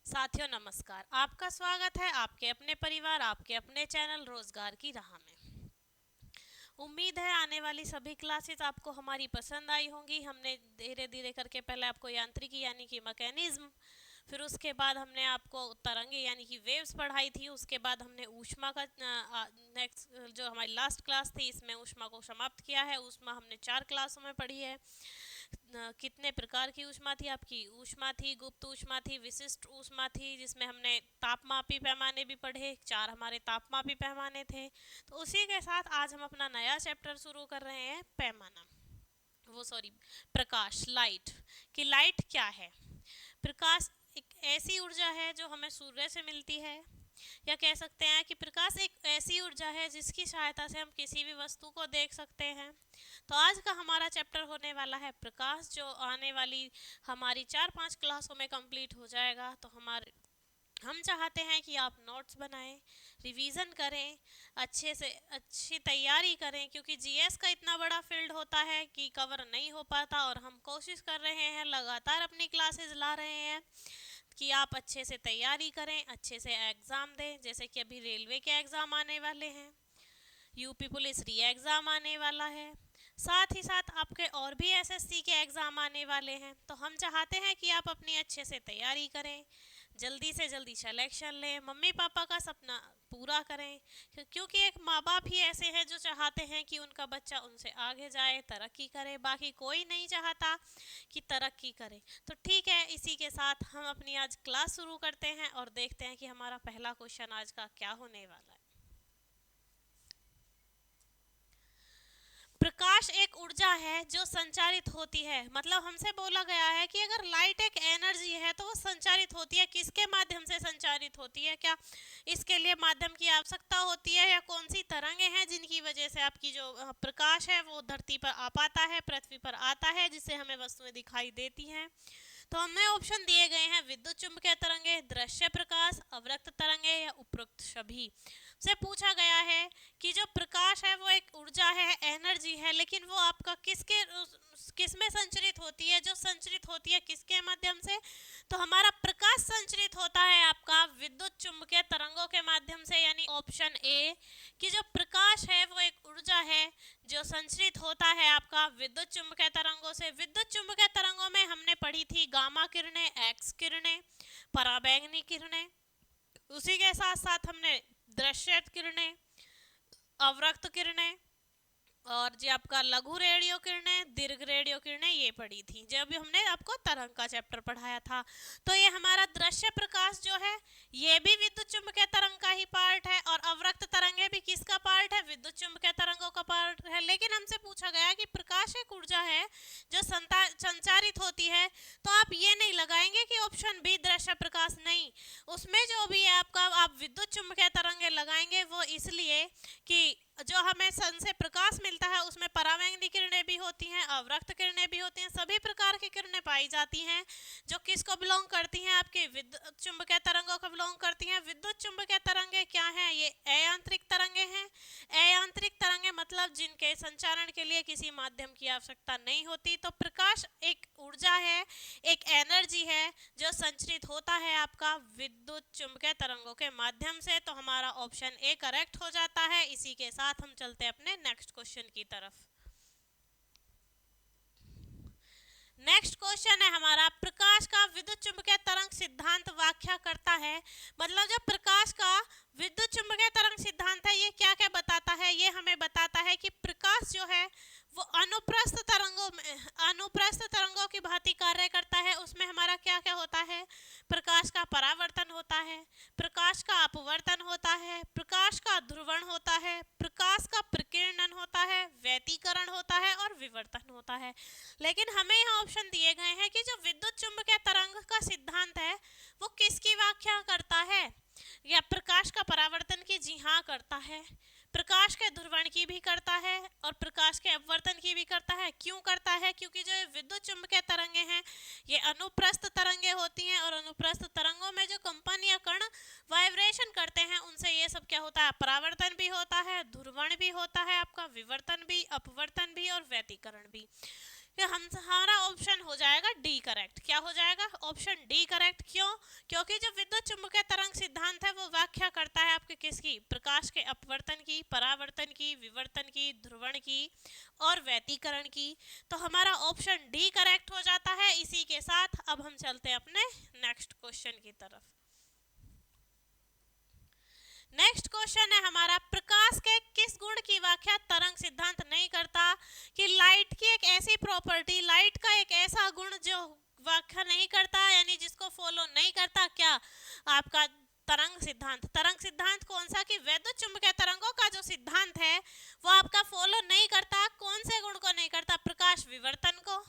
साथियों नमस्कार। आपका स्वागत है आपके अपने परिवार आपके अपने चैनल रोजगार की राह में। उम्मीद है आने वाली सभी क्लासेस आपको हमारी पसंद आई होंगी। हमने धीरे धीरे करके पहले आपको यांत्रिकी यानी कि मैकेनिज्म, फिर उसके बाद हमने आपको तरंगे यानी कि वेव्स पढ़ाई थी। उसके बाद हमने ऊष्मा का नेक्स्ट जो हमारी लास्ट क्लास थी इसमें ऊष्मा को समाप्त किया है। ऊष्मा हमने 4 क्लासों में पढ़ी है। कितने प्रकार की ऊष्मा थी आपकी? ऊष्मा थी, गुप्त ऊष्मा थी, विशिष्ट ऊष्मा थी, जिसमें हमने तापमापी पैमाने भी पढ़े। 4 हमारे तापमापी पैमाने थे। तो उसी के साथ आज हम अपना नया चैप्टर शुरू कर रहे हैं, पैमाना, वो सॉरी प्रकाश, लाइट। कि लाइट क्या है? प्रकाश एक ऐसी ऊर्जा है जो हमें सूर्य से मिलती है, या कह सकते हैं कि प्रकाश एक ऐसी ऊर्जा है जिसकी सहायता से हम किसी भी वस्तु को देख सकते हैं। तो आज का हमारा चैप्टर होने वाला है प्रकाश, जो आने वाली हमारी 4-5 क्लासों में कंप्लीट हो जाएगा। तो हम चाहते हैं कि आप नोट्स बनाएं, रिवीजन करें, अच्छे से अच्छी तैयारी करें, क्योंकि जीएस का इतना बड़ा फील्ड होता है कि कवर नहीं हो पाता। और हम कोशिश कर रहे हैं, लगातार अपनी क्लासेस ला रहे हैं कि आप अच्छे से तैयारी करें, अच्छे से एग्ज़ाम दें। जैसे कि अभी रेलवे के एग्ज़ाम आने वाले हैं, यूपी पुलिस री एग्ज़ाम आने वाला है, साथ ही साथ आपके और भी एसएससी के एग्ज़ाम आने वाले हैं। तो हम चाहते हैं कि आप अपनी अच्छे से तैयारी करें, जल्दी से जल्दी सिलेक्शन लें, मम्मी पापा का सपना पूरा करें। क्योंकि एक माँ बाप ही ऐसे हैं जो चाहते हैं कि उनका बच्चा उनसे आगे जाए, तरक्की करे। बाकी कोई नहीं चाहता कि तरक्की करे। तो ठीक है, इसी के साथ हम अपनी आज क्लास शुरू करते हैं और देखते हैं कि हमारा पहला क्वेश्चन आज का क्या होने वाला है। प्रकाश एक ऊर्जा है जो संचारित होती है। मतलब हमसे बोला गया है कि अगर लाइट एक एनर्जी है तो वो संचारित होती है। किसके माध्यम से संचारित होती है? क्या इसके लिए माध्यम की आवश्यकता होती है, या कौन सी तरंगें हैं जिनकी वजह से आपकी जो प्रकाश है वो धरती पर आ पाता है, पृथ्वी पर आता है, जिससे हमें वस्तुएं दिखाई देती हैं? तो हमें ऑप्शन दिए गए हैं, विद्युत चुम्बकीय तरंगे, दृश्य प्रकाश, अवरक्त तरंगे, या उपरोक्त सभी। से पूछा गया है कि जो प्रकाश है वो एक ऊर्जा है, एनर्जी है, लेकिन वो आपका किस में संचरित होती है? जो संचरित होती है किसके माध्यम से? तो हमारा प्रकाश संचरित होता है आपका विद्युत चुम्बकीय तरंगों के माध्यम से, यानी ऑप्शन ए कि जो प्रकाश है वो एक ऊर्जा है जो संचरित होता है आपका विद्युत चुम्बकीय तरंगों से। विद्युत चुम्बकीय तरंगों में हमने पढ़ी थी गामा किरणें, एक्स किरणें, पराबैंगनी किरणें। उसी के साथ साथ हमने दृश्य किरणें, अवरक्त किरणें, और जो आपका लघु रेडियो किरणें, दीर्घ रेडियो किरणें, ये पढ़ी थी जब हमने आपको तरंग का चैप्टर पढ़ाया था। तो ये हमारा दृश्य प्रकाश जो है ये भी विद्युत चुम्बकीय तरंग का ही पार्ट है, और अवरक्त तरंगे भी किसका पार्ट है? विद्युत चुम्बकीय तरंगों का पार्ट है। लेकिन हमसे पूछा गया कि प्रकाश एक ऊर्जा है जो संचारित होती है, तो आप ये नहीं लगाएंगे कि ऑप्शन बी दृश्य प्रकाश नहीं। उसमें जो भी है आपका, आप विद्युत चुम्बकीय तरंगे लगाएंगे, वो इसलिए कि जो हमें सन से प्रकाश मिलता है उसमें पराबैंगनी किरणें भी होती हैं, अवरक्त किरणें भी होती हैं, सभी प्रकार की किरणें पाई जाती हैं जो किसको बिलोंग करती हैं? आपके विद्युत चुम्बकीय तरंगों को बिलोंग करती हैं। विद्युत चुम्बकीय तरंगे क्या हैं? ये अयांत्रिक तरंगे हैं। अयांत्रिक तरंगे मतलब जिनके संचारण के लिए किसी माध्यम की आवश्यकता नहीं होती। तो प्रकाश एक ऊर्जा है, एक एनर्जी है जो संचरित होता है आपका विद्युत चुम्बकीय तरंगों के माध्यम से। तो हमारा ऑप्शन ए करेक्ट हो जाता है। इसी के साथ हम चलते हैं अपने नेक्स्ट क्वेश्चन की तरफ। नेक्स्ट क्वेश्चन है हमारा, प्रकाश का विद्युत चुम्बकीय तरंग सिद्धांत व्याख्या करता है। मतलब जब प्रकाश का विद्युत चुम्बकीय तरंग सिद्धांत है, ये क्या क्या बताता है? ये हमें बताता है कि प्रकाश जो है वो अनुप्रस्थ तरंगों की भांति कार्य करता है। उसमें हमारा क्या क्या होता है? प्रकाश का परावर्तन होता है, प्रकाश का अपवर्तन होता है, प्रकाश का ध्रुवण होता है, प्रकाश का प्रकीर्णन होता है, व्यतिकरण होता है, और विवर्तन होता है। लेकिन हमें यहाँ ऑप्शन दिए गए हैं कि जो विद्युत चुम्बकीय तरंग का सिद्धांत है वो किसकी व्याख्या करता है? या प्रकाश का परावर्तन की? जी हाँ, करता है। प्रकाश के ध्रुवण की भी करता है और प्रकाश के अपवर्तन की भी करता है। क्यों करता है? क्योंकि जो विद्युत चुम्बकीय तरंगे हैं ये अनुप्रस्थ तरंगे होती हैं, और अनुप्रस्थ तरंगों में जो कंपन या कण वाइब्रेशन करते हैं उनसे ये सब क्या होता है? परावर्तन भी होता है, ध्रुवण भी होता है, आपका विवर्तन भी, अपवर्तन भी, और व्यतिकरण भी। हमारा ऑप्शन हो जाएगा डी करेक्ट। क्या हो जाएगा? Option D correct. क्यों? क्योंकि जो विद्युत चुम्बकीय तरंग सिद्धांत है वो व्याख्या करता है आपके किसकी, प्रकाश के अपवर्तन की, परावर्तन की, विवर्तन की, ध्रुवण की और व्यतिकरण की। तो हमारा ऑप्शन डी करेक्ट हो जाता है। इसी के साथ अब हम चलते हैं अपने नेक्स्ट क्वेश्चन की तरफ। नेक्स्ट क्वेश्चन है हमारा, प्रकाश के किस गुण की व्याख्या तरंग सिद्धांत नहीं करता? कि लाइट की एक ऐसी प्रॉपर्टी, लाइट का एक ऐसा गुण जो व्याख्या नहीं करता, यानी जिसको फॉलो नहीं करता क्या आपका तरंग सिद्धांत। तरंग सिद्धांत कौन सा? कि वैद्युत चुम्बकीय तरंगों का जो सिद्धांत है वो आपका फॉलो नहीं करता। कौन से गुण को नहीं करता? प्रकाश विवर्तन को,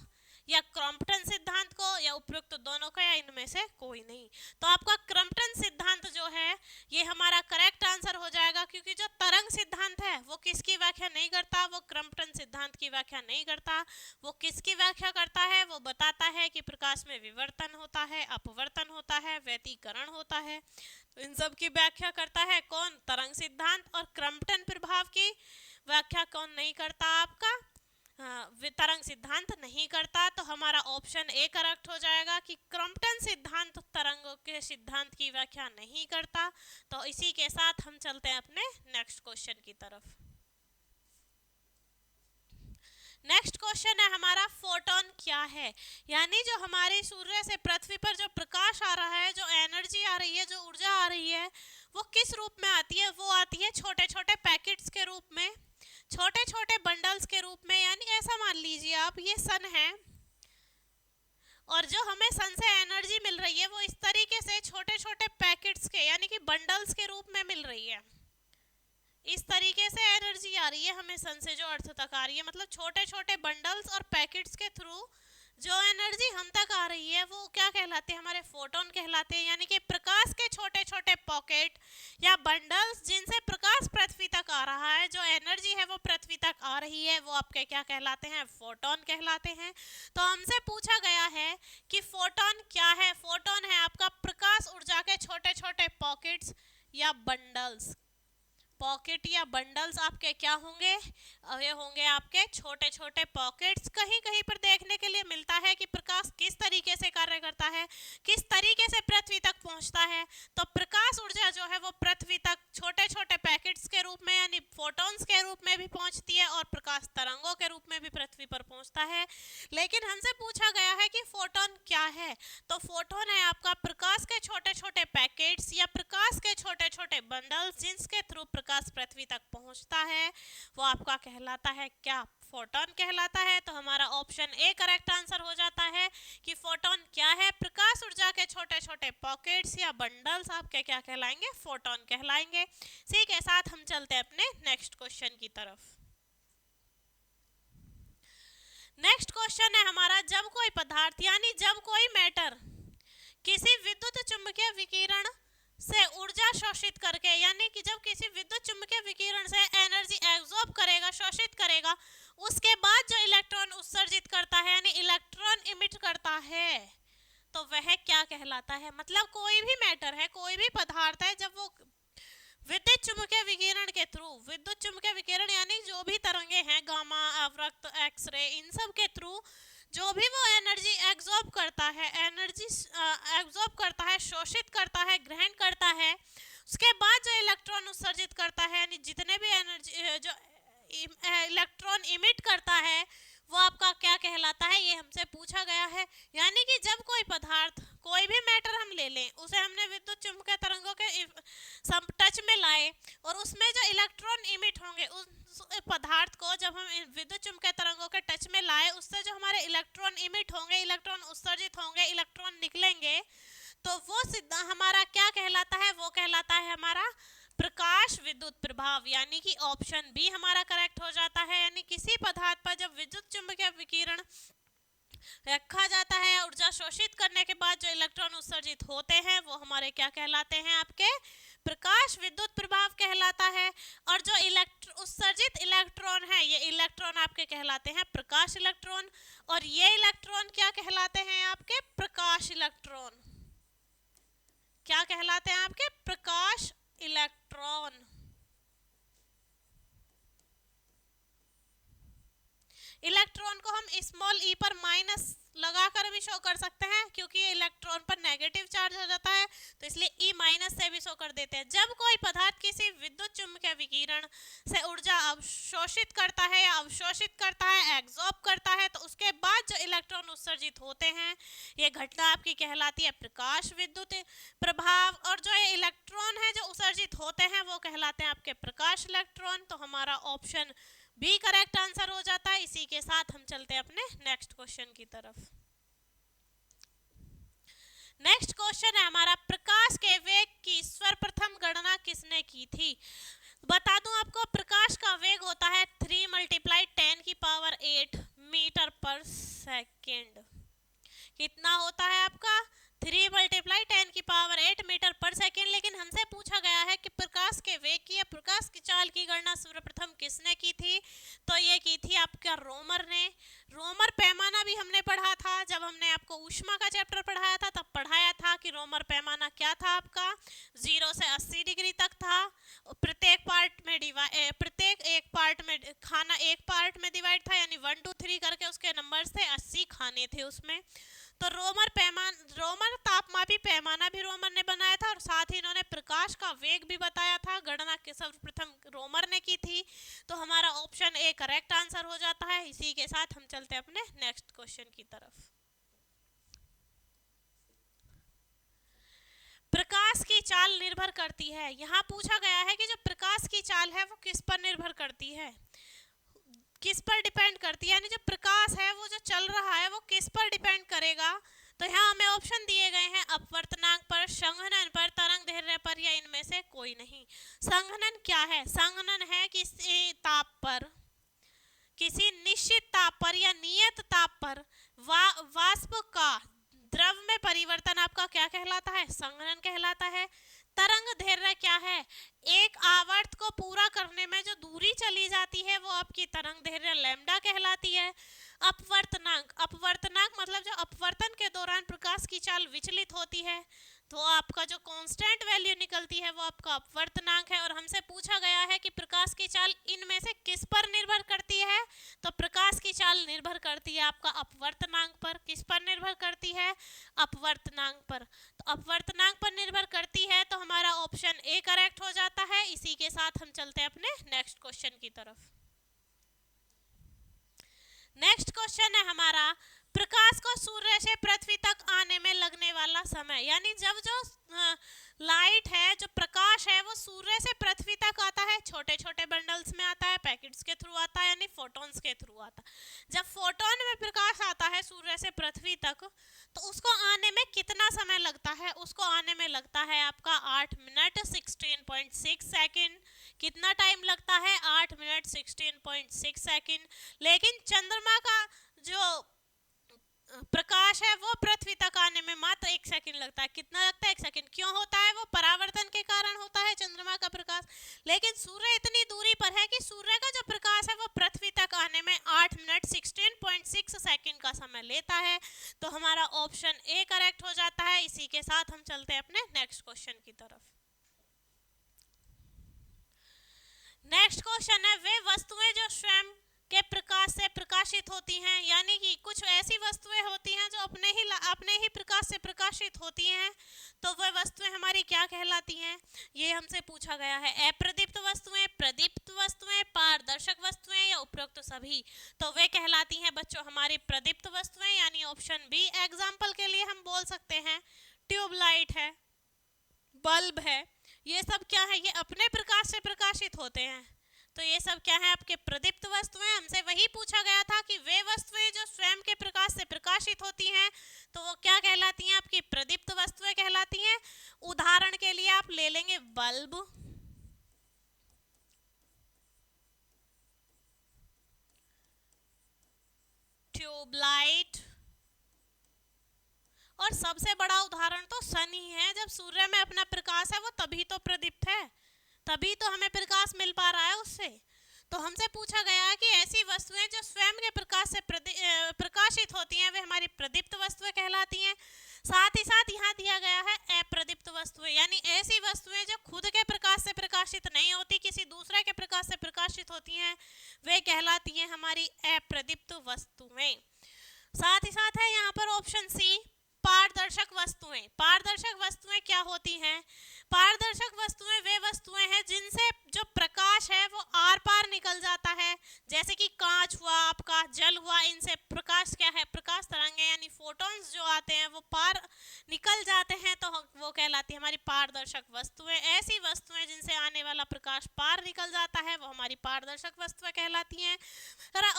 या क्रॉम्पटन सिद्धांत को, या उपयुक्त दोनों को, या इनमें से कोई नहीं। तो आपका क्रॉम्पटन सिद्धांत जो है ये हमारा करेक्ट आंसर हो जाएगा, क्योंकि जो तरंग सिद्धांत है वो किसकी व्याख्या नहीं करता? वो क्रॉम्पटन सिद्धांत की व्याख्या नहीं करता। वो किसकी व्याख्या करता है? वो बताता है कि प्रकाश में विवर्तन होता है, अपवर्तन होता है, व्यतिकरण होता है। तो इन सब की व्याख्या करता है कौन? तरंग सिद्धांत। और क्रॉम्पटन प्रभाव की व्याख्या कौन नहीं करता? आपका तरंग सिद्धांत नहीं करता। तो हमारा ऑप्शन ए करेक्ट हो जाएगा कि क्रॉम्पटन सिद्धांत तरंगों के सिद्धांत की व्याख्या नहीं करता। तो इसी के साथ हम चलते हैं अपने नेक्स्ट क्वेश्चन की तरफ। नेक्स्ट क्वेश्चन है हमारा, फोटोन क्या है? यानी जो हमारे सूर्य से पृथ्वी पर जो प्रकाश आ रहा है, जो एनर्जी आ रही है, जो ऊर्जा आ रही है, वो किस रूप में आती है? वो आती है छोटे छोटे पैकेट्स के रूप में, छोटे छोटे बंडल्स के रूप में। यानी ऐसा मान लीजिए आप, ये सन है और जो हमें सन से एनर्जी मिल रही है वो इस तरीके से छोटे छोटे पैकेट्स के, यानी कि बंडल्स के रूप में मिल रही है। इस तरीके से एनर्जी आ रही है हमें सन से, जो अर्थ तक आ रही है, मतलब छोटे छोटे बंडल्स और पैकेट्स के थ्रू जो एनर्जी हम तक आ रही है वो क्या कहलाते हैं? हमारे फोटोन कहलाते हैं। यानी कि प्रकाश के छोटे छोटे पॉकेट या बंडल्स जिनसे प्रकाश पृथ्वी तक आ रहा है, जो एनर्जी है वो पृथ्वी तक आ रही है, वो आपके क्या कहलाते हैं? फोटोन कहलाते हैं। तो हमसे पूछा गया है कि फोटोन क्या है? फोटोन है आपका प्रकाश ऊर्जा के छोटे छोटे पॉकेट्स या बंडल्स। पॉकेट या बंडल्स आपके क्या होंगे? ये होंगे आपके छोटे छोटे पॉकेट्स। कहीं कहीं पर देखने के लिए मिलता है कि प्रकाश किस तरीके से कार्य करता है, किस तरीके से पृथ्वी तक पहुंचता है। तो प्रकाश ऊर्जा जो है वो पृथ्वी तक छोटे छोटे पैकेट्स के रूप में, यानी फोटॉन्स के रूप में भी पहुंचती है, और प्रकाश तरंगों के रूप में भी पृथ्वी पर पहुंचता है। लेकिन हमसे पूछा गया है कि फोटोन क्या है? तो फोटोन है आपका प्रकाश के छोटे छोटे पैकेट्स या प्रकाश के छोटे छोटे बंडल्स जिनके थ्रू प्रकाश पृथ्वी तक पहुंचता है, वो आपका कहलाता है क्या? फोटोन कहलाता है। तो हमारा ऑप्शन ए करेक्ट आंसर हो जाता है कि फोटोन क्या है? प्रकाश ऊर्जा के छोटे छोटे पॉकेट्स या बंडल्स आपके क्या कहलाएंगे? फोटोन कहलाएंगे। इसी के साथ हम चलते हैं अपने नेक्स्ट क्वेश्चन की तरफ। नेक्स्ट क्वेश्चन है हमारा, जब कोई पदार्थ यानी जब कोई मैटर किसी विद्युत चुम्बकीय विकिरण से ऊर्जा शोषित करके, यानी कि जब किसी विद्युत चुम्बकीय विकिरण से एनर्जी एब्जॉर्ब करेगा, शोषित करेगा, उसके बाद जो इलेक्ट्रॉन उत्सर्जित करता है यानी इलेक्ट्रॉन इमिट करता है, तो वह क्या कहलाता है? मतलब कोई भी मैटर है, कोई भी पदार्थ है, जब वो विद्युत चुम्बकीय विकिरण के थ्रू, विद्युत चुम्बकीय विकिरण यानी जो भी तरंगे हैं, गामा, अवरक्त, एक्सरे, इन सब के थ्रू जो भी वो एनर्जी एब्जॉर्ब करता है, एनर्जी एब्जॉर्ब करता है, शोषित करता है, ग्रहण करता है, उसके बाद जो इलेक्ट्रॉन उत्सर्जित करता है, यानी जितने भी एनर्जी जो इलेक्ट्रॉन इमिट करता है, वो आपका क्या कहलाता है? ये हमसे पूछा गया है। यानी कि जब कोई पदार्थ, कोई भी मैटर हम ले लें, उसे हमने विद्युत चुम्बकीय तरंगों के टच में लाए और उसमें जो इलेक्ट्रॉन इमिट होंगे, उस पदार्थ को जब हम विद्युत चुम्बकीय तरंगों के टच में लाए, उससे जो हमारे इलेक्ट्रॉन इमिट होंगे, इलेक्ट्रॉन उत्सर्जित होंगे, इलेक्ट्रॉन निकलेंगे, तो वो हमारा क्या कहलाता है? वो कहलाता है हमारा प्रकाश विद्युत प्रभाव। यानी कि ऑप्शन बी हमारा करेक्ट हो जाता है। यानी किसी पदार्थ पर जब विद्युत चुम्बकीय विकिरण रखा जाता है, ऊर्जा शोषित करने के बाद जो इलेक्ट्रॉन उत्सर्जित होते हैं, वो हमारे क्या कहलाते हैं? आपके प्रकाश विद्युत प्रभाव कहलाता है। और जो उत्सर्जित इलेक्ट्रॉन है, ये इलेक्ट्रॉन आपके कहलाते हैं प्रकाश इलेक्ट्रॉन, और ये इलेक्ट्रॉन क्या कहलाते हैं? आपके प्रकाश इलेक्ट्रॉन। क्या कहलाते हैं? आपके प्रकाश इलेक्ट्रॉन। इलेक्ट्रॉन को हम स्मॉल ई पर माइनस लगाकर भी शो कर सकते हैं, क्योंकि ये इलेक्ट्रॉन पर नेगेटिव चार्ज हो जाता है, तो इसलिए ई माइनस से भी शो कर देते हैं। जब कोई पदार्थ किसी विद्युत चुम्बकीय विकिरण से ऊर्जा अवशोषित करता है या अवशोषित करता है, एब्जॉर्ब करता है, तो उसके बाद जो इलेक्ट्रॉन उत्सर्जित होते हैं, ये घटना आपकी कहलाती है प्रकाश विद्युत प्रभाव। और जो ये इलेक्ट्रॉन है जो उत्सर्जित होते हैं वो कहलाते हैं आपके प्रकाश इलेक्ट्रॉन। तो हमारा ऑप्शन बी करेक्ट आंसर हो जाता है। इसी के साथ हम चलते हैं अपने नेक्स्ट क्वेश्चन की तरफ। नेक्स्ट क्वेश्चन है हमारा, प्रकाश के वेग की सर्वप्रथम गणना किसने की थी? बता दूं आपको, प्रकाश का वेग होता है 3 × 10⁸ मीटर पर सेकेंड। कितना होता है आपका? 3 × 10⁸ मीटर पर सेकेंड। लेकिन हमसे पूछा गया है कि प्रकाश के वेग की या प्रकाश की चाल की गणना सर्वप्रथम किसने की थी? तो ये की थी आपका रोमर ने। रोमर पैमाना भी हमने पढ़ा था जब हमने आपको ऊष्मा का चैप्टर पढ़ाया था, तब पढ़ाया था कि रोमर पैमाना क्या था आपका, 0 से 80 डिग्री तक था। प्रत्येक पार्ट में प्रत्येक एक पार्ट में खाना एक पार्ट में डिवाइड था, यानी 1 2 3 करके उसके नंबर थे, 80 खाने थे उसमें। तो रोमर तापमापी पैमाना भी रोमर ने बनाया था, और साथ ही इन्होंने प्रकाश का वेग भी बताया था। गणना के सर्वप्रथम रोमर ने की थी। तो हमारा ऑप्शन ए करेक्ट आंसर हो जाता है। इसी के साथ हम चलते हैं अपने नेक्स्ट क्वेश्चन की तरफ। प्रकाश की चाल निर्भर करती है, यहाँ पूछा गया है कि जो प्रकाश की चाल है वो किस पर निर्भर करती है, किस पर डिपेंड करती है, यानी जो प्रकाश है वो जो चल रहा है वो किस पर डिपेंड करेगा। तो यहाँ हमें ऑप्शन दिए गए हैं अपवर्तनांक पर, संघनन पर, तरंग दैर्ध्य पर, या इनमें से कोई नहीं। संघनन क्या है? संघनन है किसी ताप पर, किसी निश्चित ताप पर या नियत ताप पर वाष्प का द्रव में परिवर्तन आपका क्या कहलाता है? संघनन कहलाता है। तरंग दैर्ध्य क्या है? एक आवर्त को पूरा करने में जो दूरी चली जाती है वो आपकी तरंग दैर्ध्य लैम्डा कहलाती है। अपवर्तनांक, अपवर्तनांक मतलब जो अपवर्तन के दौरान प्रकाश की चाल विचलित होती है, तो आपका जो कांस्टेंट वैल्यू निकलती है वो आपका अपवर्तनांक है। और हमसे पूछा गया है कि प्रकाश की चाल इनमें से किस पर निर्भर करती है, तो प्रकाश की चाल निर्भर करती है आपका अपवर्तनांक पर। किस पर निर्भर करती है? अपवर्तनांक पर। तो अपवर्तनांक पर निर्भर करती है, तो हमारा ऑप्शन ए करेक्ट हो जाता है। इसी के साथ हम चलते हैं अपने नेक्स्ट क्वेश्चन की तरफ। नेक्स्ट क्वेश्चन है हमारा, प्रकाश को सूर्य से पृथ्वी तक आने में लगने वाला समय, यानी जब जो लाइट है, जो प्रकाश है वो सूर्य से पृथ्वी तक आता है, छोटे छोटे बंडल्स में आता है, पैकेट्स के थ्रू आता है, यानी फोटॉन्स के थ्रू आता है। जब फोटोन में प्रकाश आता है सूर्य से पृथ्वी तक, तो उसको आने में कितना समय लगता है? उसको आने में लगता है आपका 8 मिनट 16.6 सेकेंड। कितना टाइम लगता है? 8 मिनट 16.6 सेकेंड। लेकिन चंद्रमा का जो प्रकाश है वो पृथ्वी तक आने में मात्र 1 सेकंड लगता है। कितना लगता है? 1 सेकंड। क्यों होता है? वो परावर्तन के कारण होता है चंद्रमा का प्रकाश। लेकिन सूर्य इतनी दूरी पर है कि सूर्य का जो प्रकाश है वो पृथ्वी तक आने में 8 मिनट 16.6 सेकंड का समय लेता है। तो हमारा ऑप्शन ए करेक्ट हो जाता है। इसी के साथ हम चलते हैं अपने नेक्स्ट क्वेश्चन की तरफ। नेक्स्ट क्वेश्चन है, वे वस्तुएं जो स्वयं के प्रकाश से प्रकाशित होती हैं, यानी कि कुछ ऐसी वस्तुएं होती हैं जो अपने ही प्रकाश से प्रकाशित होती हैं, तो वह वस्तुएं हमारी क्या कहलाती हैं? ये हमसे पूछा गया है। अप्रदीप्त वस्तुएं, प्रदीप्त वस्तुएं, पारदर्शक वस्तुएं, या उपरोक्त सभी। तो वे कहलाती हैं बच्चों हमारी प्रदीप्त वस्तुएं, यानी ऑप्शन बी। एग्जाम्पल के लिए हम बोल सकते हैं ट्यूबलाइट है, बल्ब है, ये सब क्या है? ये अपने प्रकाश से प्रकाशित होते हैं। तो ये सब क्या है? आपके प्रदीप्त वस्तुएं। हमसे वही पूछा गया था कि वे वस्तुएं जो स्वयं के प्रकाश से प्रकाशित होती हैं, तो वो क्या कहलाती हैं? आपकी प्रदीप्त वस्तुएं कहलाती हैं। उदाहरण के लिए आप ले लेंगे बल्ब, ट्यूबलाइट, और सबसे बड़ा उदाहरण तो सन ही है। जब सूर्य में अपना प्रकाश है वो तभी तो प्रदीप्त है, तभी तो हमें प्रकाश मिल पा रहा है उससे। तो हमसे पूछा गया है कि ऐसी वस्तुएं जो स्वयं के प्रकाश से प्रकाशित होती हैं वे हमारी प्रदीप्त वस्तुएं कहलाती हैं। साथ ही साथ यहाँ दिया गया है अप्रदीप्त वस्तुएं, यानी ऐसी वस्तुएं जो खुद के प्रकाश से प्रकाशित नहीं होती, किसी दूसरे के प्रकाश से प्रकाशित होती हैं, वे कहलाती हैं हमारी अप्रदीप्त वस्तुएं। साथ ही साथ है यहाँ पर ऑप्शन सी, पारदर्शक वस्तुएं। पारदर्शक वस्तुएं क्या होती हैं? पारदर्शक वस्तुएं वे वस्तुएं हैं जिनसे जो प्रकाश है वो आर पार निकल जाता है, जैसे कि कांच हुआ, आपका जल हुआ, इनसे प्रकाश क्या है, प्रकाश तरंगें यानी फोटॉन्स जो आते हैं वो पार निकल जाते हैं, तो वो कहलाती है हमारी पारदर्शक वस्तुएं। ऐसी वस्तुएं जिनसे आने वाला प्रकाश पार निकल जाता है वो हमारी पारदर्शक वस्तुएं कहलाती हैं।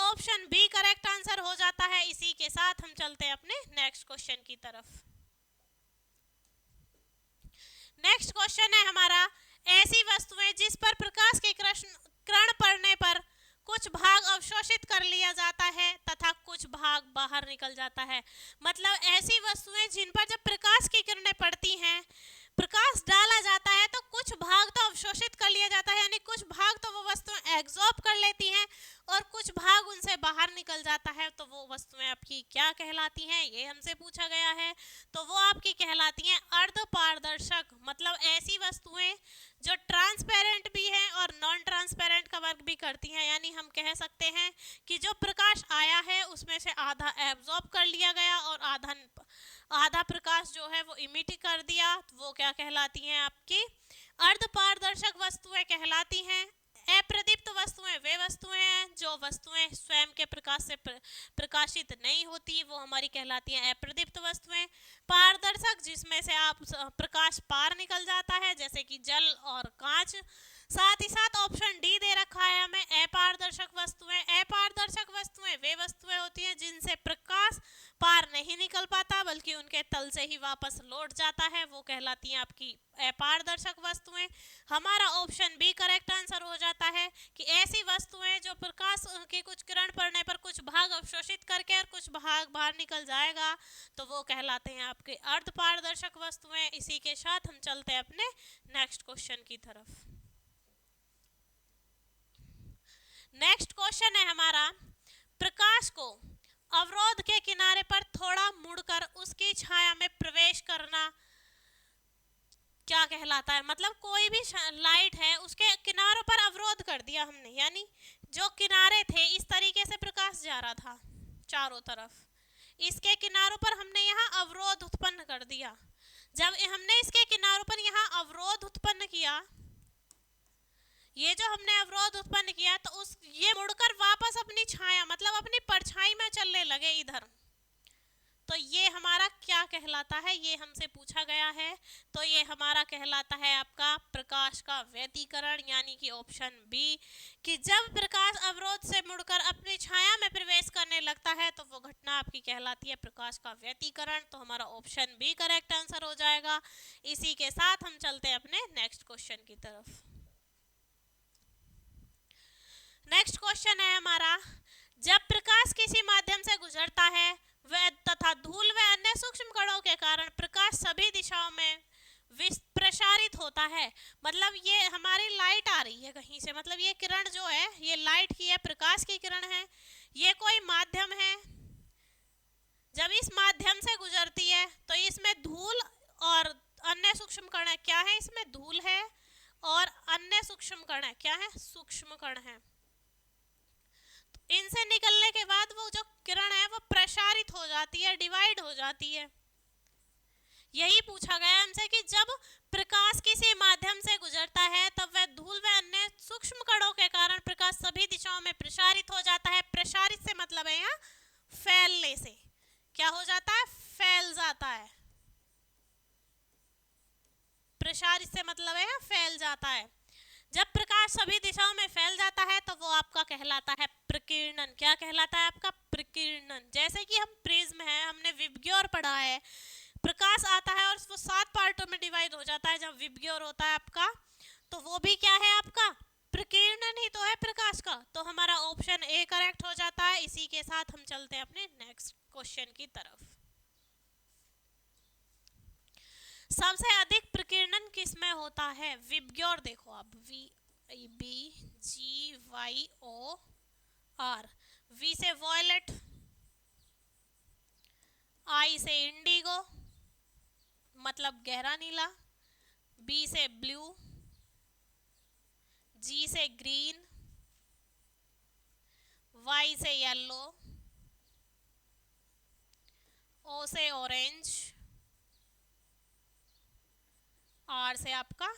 ऑप्शन बी करेक्ट आंसर हो जाता है। इसी के साथ हम चलते हैं अपने नेक्स्ट क्वेश्चन की तरफ। नेक्स्ट क्वेश्चन है हमारा, ऐसी वस्तुएं जिस पर प्रकाश के किरण पड़ने पर कुछ भाग अवशोषित कर लिया जाता है तथा कुछ भाग बाहर निकल जाता है। मतलब ऐसी वस्तुएं जिन पर जब प्रकाश की किरणें पड़ती हैं, प्रकाश डाला जाता है, तो कुछ भाग तो अवशोषित कर लिया जाता है, यानी कुछ भाग तो वो वस्तुएं एब्जॉर्ब कर लेती हैं और कुछ भाग उनसे बाहर निकल जाता है। तो वो वस्तुएं आपकी क्या कहलाती हैं, ये हमसे पूछा गया है। तो वो आपकी कहलाती हैं अर्धपारदर्शक। मतलब ऐसी वस्तुएं जो ट्रांसपेरेंट भी हैं और नॉन ट्रांसपेरेंट का वर्क भी करती हैं, यानी हम कह सकते हैं कि जो प्रकाश आया है उसमें से आधा एब्जॉर्ब कर लिया गया और आधा प्रकाश जो है वो इमिट कर दिया, तो वो क्या कहलाती हैं, आपकी अर्धपारदर्शक वस्तुएं कहलाती हैं। अप्रदीप्त वस्तुएं वे वस्तुएं हैं जो वस्तुएं स्वयं के प्रकाश से प्रकाशित नहीं होती, वो हमारी कहलाती हैं अप्रदीप्त वस्तुएं। पारदर्शक जिसमें से आप प्रकाश पार निकल जाता है, जैसे कि जल और कांच। साथ ही साथ ऑप्शन डी दे रखा है हमें अपारदर्शक वस्तुएं। अपारदर्शक वस्तुएं वे वस्तुएं होती हैं जिनसे प्रकाश पार नहीं निकल पाता बल्कि उनके तल से ही वापस लौट जाता है, वो कहलाती हैं आपकी अपारदर्शक वस्तुएं। हमारा ऑप्शन बी करेक्ट आंसर हो जाता है कि ऐसी वस्तुएं जो प्रकाश के कुछ किरण पड़ने पर कुछ भाग अवशोषित करके और कुछ भाग बाहर निकल जाएगा, तो वो कहलाते हैं आपके अर्धपारदर्शक वस्तुएं। इसी के साथ हम चलते हैं अपने नेक्स्ट क्वेश्चन की तरफ। नेक्स्ट क्वेश्चन है हमारा, प्रकाश को अवरोध के किनारे पर थोड़ा मुड़कर उसकी छाया में प्रवेश करना क्या कहलाता है। मतलब कोई भी लाइट है उसके किनारों पर अवरोध कर दिया हमने, यानी जो किनारे थे इस तरीके से प्रकाश जा रहा था चारों तरफ, इसके किनारों पर हमने यहाँ अवरोध उत्पन्न कर दिया। जब हमने इसके किनारों पर यहाँ अवरोध उत्पन्न किया, ये जो हमने अवरोध उत्पन्न किया, तो ये मुड़कर वापस अपनी छाया मतलब अपनी परछाई में चलने लगे इधर, तो ये हमारा क्या कहलाता है, ये हमसे पूछा गया है। तो ये हमारा कहलाता है आपका प्रकाश का व्यतिकरण, यानी कि ऑप्शन बी, कि जब प्रकाश अवरोध से मुड़कर अपनी छाया में प्रवेश करने लगता है तो वो घटना आपकी कहलाती है प्रकाश का व्यतिकरण। तो हमारा ऑप्शन बी करेक्ट आंसर हो जाएगा। इसी के साथ हम चलते हैं अपने नेक्स्ट क्वेश्चन की तरफ। नेक्स्ट क्वेश्चन है हमारा, जब प्रकाश किसी माध्यम से गुजरता है वह तथा धूल व अन्य सूक्ष्म कणों के कारण प्रकाश सभी दिशाओं में प्रसारित होता है। मतलब ये हमारी लाइट आ रही है कहीं से, मतलब ये किरण जो है ये लाइट की है, प्रकाश की किरण है, ये कोई माध्यम है। जब इस माध्यम से गुजरती है तो इसमें धूल और अन्य सूक्ष्म कण है, क्या है, इसमें धूल है और अन्य सूक्ष्म कण है, क्या है, सूक्ष्म कण है। इनसे निकलने के बाद वो जो किरण है वो प्रसारित हो जाती है, डिवाइड हो जाती है। यही पूछा गया हमसे कि जब प्रकाश किसी माध्यम से गुजरता है तब वह धूल व अन्य सूक्ष्म कणों के कारण प्रकाश सभी दिशाओं में प्रसारित हो जाता है। प्रसारित से मतलब है यहाँ फैलने से, क्या हो जाता है, फैल जाता है। प्रसारित से मतलब है फैल जाता है। जब प्रकाश सभी दिशाओं में फैल जाता है तो वो आपका कहलाता है प्रकीर्णन। क्या कहलाता है आपका, प्रकीर्णन। जैसे कि हम प्रिज्म है, हमने विबग्योर पढ़ा है, प्रकाश आता है और वो 7 पार्टों में डिवाइड हो जाता है जब विबग्योर होता है आपका, तो वो भी क्या है आपका प्रकीर्णन ही तो है प्रकाश का। तो हमारा ऑप्शन ए करेक्ट हो जाता है। इसी के साथ हम चलते हैं अपने नेक्स्ट क्वेश्चन की तरफ। सबसे अधिक प्रकीर्णन किस में होता है, विबग्योर। देखो आप, VBGYOR, वी से वॉयलेट, आई से इंडिगो मतलब गहरा नीला, बी से ब्लू, जी से ग्रीन, वाई से येलो ओ से ऑरेंज, आर से आपका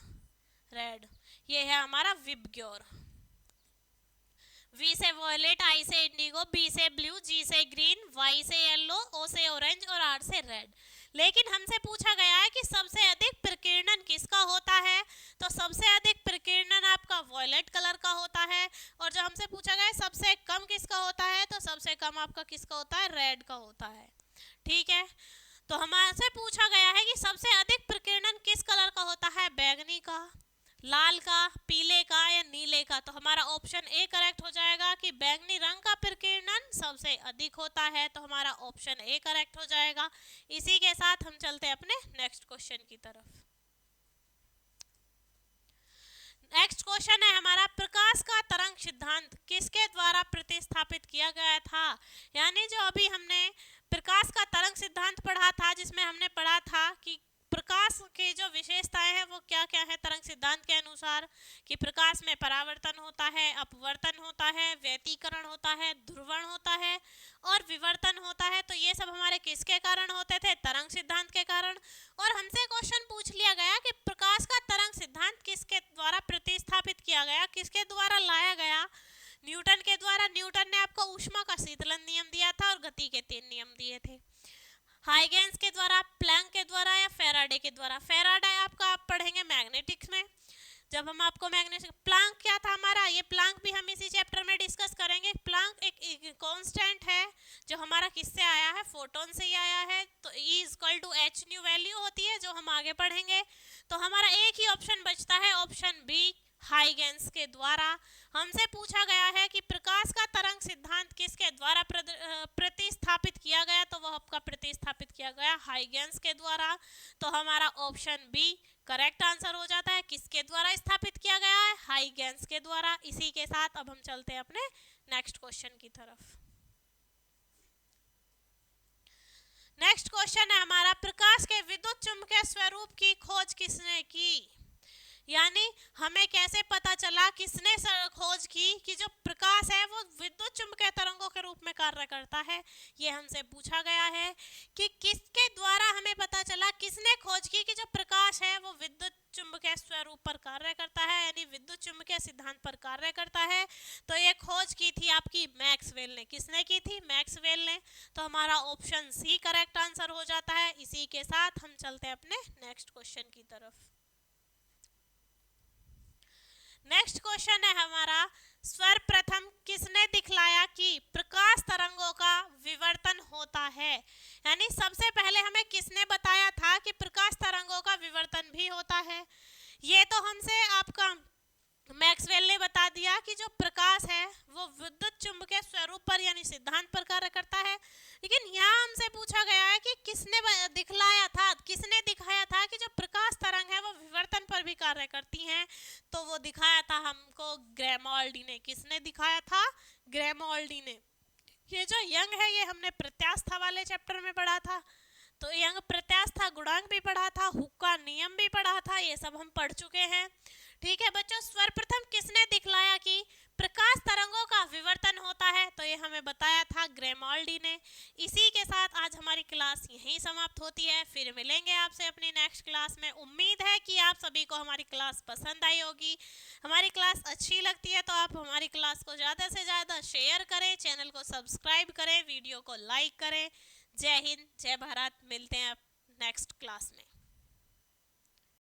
रेड, ये है हमारा विबग्योर। वी से वॉयलेट, आई से इंडिगो, बी से ब्लू, जी से ग्रीन, वाई से येलो, ओ से ऑरेंज और आर से रेड। लेकिन हमसे पूछा गया है कि सबसे अधिक प्रकीर्णन किसका होता है, तो सबसे अधिक प्रकीर्णन आपका वॉयलेट कलर का होता है। और जो हमसे पूछा गया है सबसे कम किसका होता है, तो सबसे कम आपका किसका होता है, रेड का होता है। ठीक है, तो हमसे पूछा गया है कि सबसे अधिक प्रकीर्णन किस कलर का होता है, बैंगनी का, लाल का, पीले का या नीले का। तो हमारा ऑप्शन ए करेक्ट हो जाएगा कि बैंगनी रंग का प्रकीर्णन सबसे अधिक होता है, तो हमारा ऑप्शन ए करेक्ट हो जाएगा। इसी के साथ हम चलते हैं अपने नेक्स्ट क्वेश्चन की तरफ। नेक्स्ट क्वेश्चन है हमारा, प्रकाश का तरंग सिद्धांत किसके द्वारा प्रतिस्थापित किया गया था। यानी जो अभी हमने प्रकाश का तरंग सिद्धांत पढ़ा था, जिसमें हमने पढ़ा था कि प्रकाश की जो विशेषताएं हैं वो क्या क्या है तरंग सिद्धांत के अनुसार, कि प्रकाश में परावर्तन होता है, अपवर्तन होता है, व्यतिकरण होता है, ध्रुवण होता है और विवर्तन होता है। तो ये सब हमारे किसके कारण होते थे, तरंग सिद्धांत के कारण। और हमसे क्वेश्चन पूछ लिया गया कि प्रकाश का तरंग सिद्धांत किसके द्वारा प्रतिस्थापित किया गया, किसके द्वारा लाया गया, न्यूटन के द्वारा। न्यूटन ने आपको ऊष्मा का शीतलन नियम दिया था और गति के 3 नियम दिए थे। हाइगेंस के द्वारा, प्लैंक के द्वारा या फेराडे के द्वारा। फेराडे आपका आप पढ़ेंगे मैग्नेटिक्स में, जब हम आपको मैग्नेटिक। प्लैंक क्या था हमारा, ये प्लैंक भी हम इसी चैप्टर में डिस्कस करेंगे। प्लैंक एक कांस्टेंट है जो हमारा किससे आया है, फोटोन से ही आया है। तो E = h न्यू वैल्यू होती है जो हम आगे पढ़ेंगे। तो हमारा एक ही ऑप्शन बचता है, ऑप्शन बी, हाइगेंस के द्वारा। हमसे पूछा गया है कि प्रकाश का तरंग सिद्धांत किसके द्वारा प्रतिस्थापित किया गया, तो वह आपका प्रतिस्थापित किया गया हाइगेंस के द्वारा। तो हमारा ऑप्शन बी करेक्ट आंसर हो जाता है। किसके द्वारा स्थापित किया गया है, हाइगेंस के द्वारा। इसी के साथ अब हम चलते हैं अपने नेक्स्ट क्वेश्चन की तरफ। नेक्स्ट क्वेश्चन है हमारा, प्रकाश के विद्युत चुम्बकीय स्वरूप की खोज किसने की। यानी हमें कैसे पता चला, किसने खोज की कि जो प्रकाश है वो विद्युत चुम्बकीय तरंगों के रूप में कार्य करता है। ये हमसे पूछा गया है कि किसके द्वारा हमें पता चला, किसने खोज की कि जो प्रकाश है वो विद्युत चुम्बकीय स्वरूप पर कार्य करता है, यानी विद्युत चुम्बकीय सिद्धांत पर कार्य करता है। तो ये खोज की थी आपकी मैक्सवेल ने। किसने की थी, मैक्सवेल ने। तो हमारा ऑप्शन सी करेक्ट आंसर हो जाता है। इसी के साथ हम चलते हैं अपने नेक्स्ट क्वेश्चन की तरफ। नेक्स्ट क्वेश्चन है हमारा, सर्वप्रथम किसने दिखलाया कि प्रकाश तरंगों का विवर्तन होता है। यानी सबसे पहले हमें किसने बताया था कि प्रकाश तरंगों का विवर्तन भी होता है। ये तो हमसे आपका मैक्सवेल ने बता दिया कि जो प्रकाश है वो विद्युत चुम्बकीय स्वरूप पर यानी सिद्धांत पर कार्य करता है। लेकिन यहाँ हमसे पूछा गया है कि किसने दिखलाया था, किसने दिखाया था कि जो प्रकाश तरंग है वो विवर्तन पर भी कार्य करती हैं। तो वो दिखाया था हमको ग्रेमोल्डी ने। किसने दिखाया था, ग्रेमोल्डी ने। ये जो यंग है ये हमने प्रत्यास्था वाले चैप्टर में पढ़ा था। तो यंग प्रत्यास्था गुणांक भी पढ़ा था, हुक का नियम भी पढ़ा था, ये सब हम पढ़ चुके हैं। ठीक है बच्चों, सर्वप्रथम किसने दिखलाया कि प्रकाश तरंगों का विवर्तन होता है, तो ये हमें बताया था ग्रेमोल्डी ने। इसी के साथ आज हमारी क्लास यहीं समाप्त होती है। फिर मिलेंगे आपसे अपनी नेक्स्ट क्लास में। उम्मीद है कि आप सभी को हमारी क्लास पसंद आई होगी। हमारी क्लास अच्छी लगती है तो आप हमारी क्लास को ज़्यादा से ज़्यादा शेयर करें, चैनल को सब्सक्राइब करें, वीडियो को लाइक करें। जय हिंद, जय भारत। मिलते हैं नेक्स्ट क्लास में।